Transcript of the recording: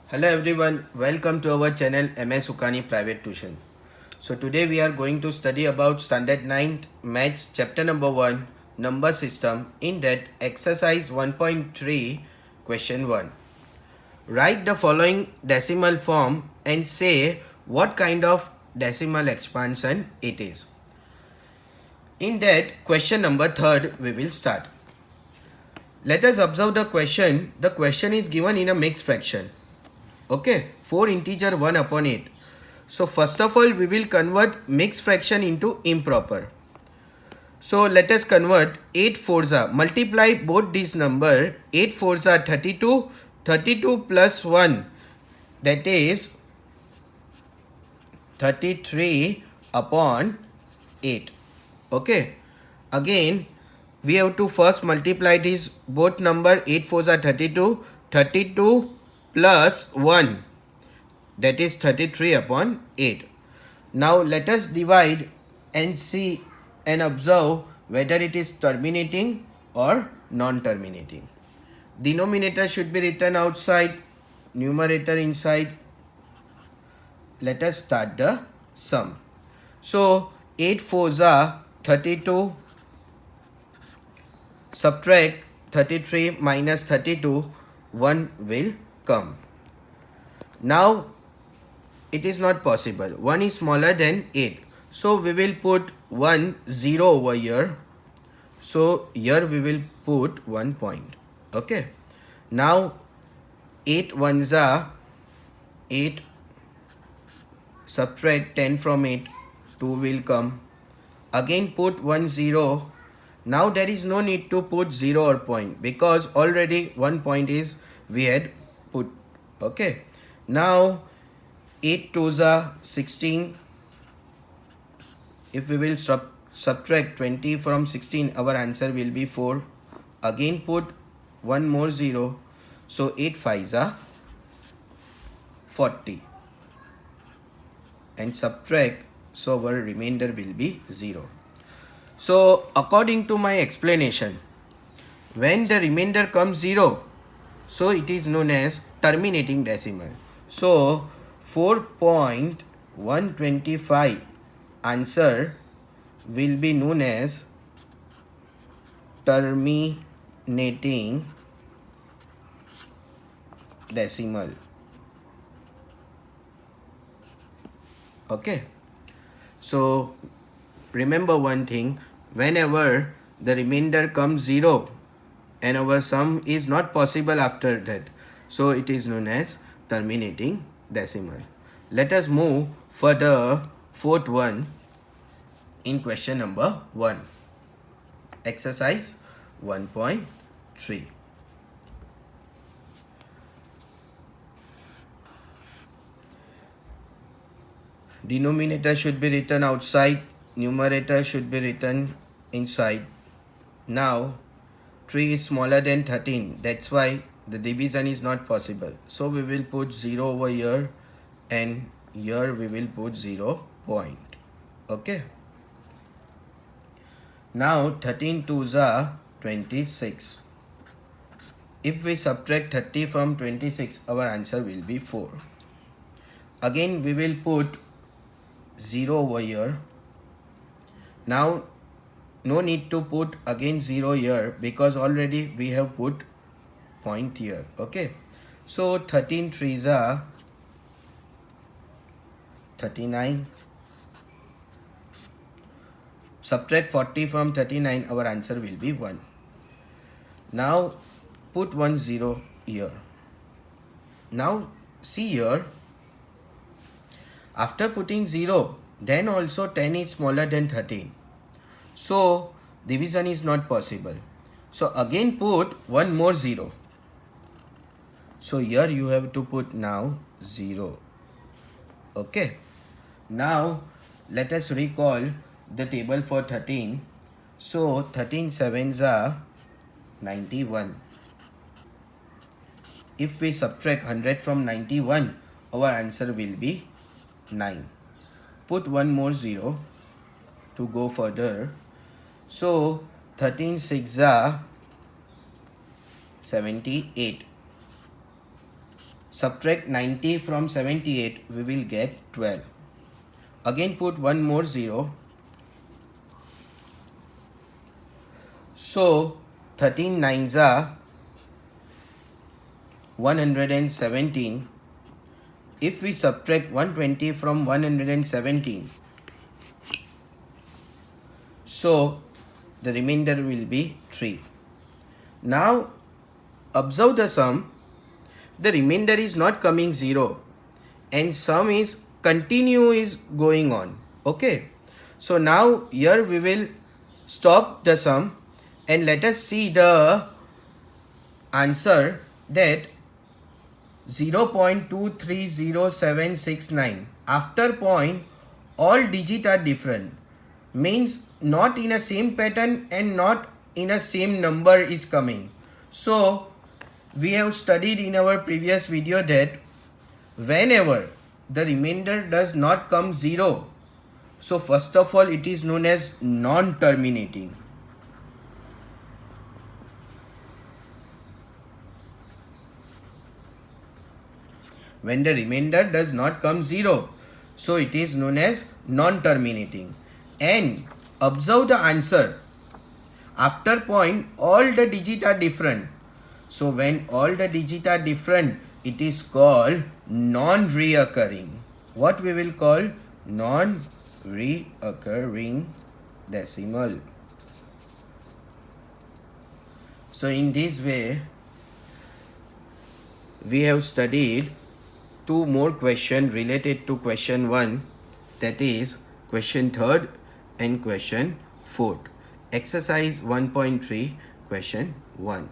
Hello everyone, welcome to our channel MS Ukani Private Tuition. So today we are going to study about Standard 9 Maths chapter number 1 Number System, in that exercise 1.3 question 1. Write the following decimal form and say what kind of decimal expansion it is. In that question number 3 we will start. Let us observe the question. The question is given in a mixed fraction. Okay, 4 integer 1 upon 8. So first of all we will convert mixed fraction into improper. So let us convert 8 fours are, multiply both these number. 8 fours are 32, 32 plus 1, that is 33 upon 8. Okay, again we have to first multiply these both number. 8 fours are 32, 32 plus 1, that is 33 upon 8. Now let us divide and see and observe whether it is terminating or non-terminating. Denominator should be written outside, numerator inside. Let us start the sum. So 8 fours are 32, subtract 33 minus 32, 1 will come. Now it is not possible. 1 is smaller than 8. So we will put 1 0 over here. So here we will put 1 point. Okay. Now 8 ones are 8. Subtract 10 from 8. 2 will come. Again put 1 0. Now there is no need to put 0 or point, because already 1 point is we had put. Okay. Now 8 twos are 16. If we will subtract 20 from 16, our answer will be 4. Again put 1 more 0. So 8 fives are 40. And subtract, so our remainder will be 0. So according to my explanation, when the remainder comes 0, so it is known as terminating decimal. So 4.125 answer will be known as terminating decimal. Okay. So remember one thing, whenever the remainder comes 0 and our sum is not possible after that, so it is known as terminating decimal. Let us move for the fourth one in question number 1. Exercise 1.3. Denominator should be written outside, numerator should be written inside. Now 3 is smaller than 13, that's why the division is not possible. So we will put 0 over here, and here we will put 0 point. Okay. Now 13 twos are 26. If we subtract 30 from 26, our answer will be 4. Again we will put 0 over here. Now no need to put again 0 here, because already we have put point here. Okay. So 13 threes are 39. Subtract 40 from 39, our answer will be 1. Now put 1 0 here. Now see here, after putting 0, then also 10 is smaller than 13. So division is not possible. So again put 1 more 0. So here you have to put now 0. Okay. Now let us recall the table for 13. So 13 sevens are 91. If we subtract 100 from 91, our answer will be 9. Put 1 more 0 to go further. So 13 6s are 78. subtract 90 from 78, we will get 12. Again put one more 0. So 13 nines are 117. If we subtract 120 from 117, so the remainder will be 3. Now observe the sum. The remainder is not coming 0 and sum is is going on. Okay. So now here we will stop the sum and let us see the answer, that 0.230769. After point, all digits are different. Means not in a same pattern and not in a same number is coming. So we have studied in our previous video that whenever the remainder does not come 0, so first of all it is known as non-terminating. When the remainder does not come 0, so it is known as non-terminating. And observe the answer. After point, all the digits are different. So when all the digits are different, it is called non-reoccurring. What we will call non-reoccurring decimal. So in this way, we have studied 2 more questions related to question 1, that is question 3rd and question 4th. Exercise 1.3, question 1.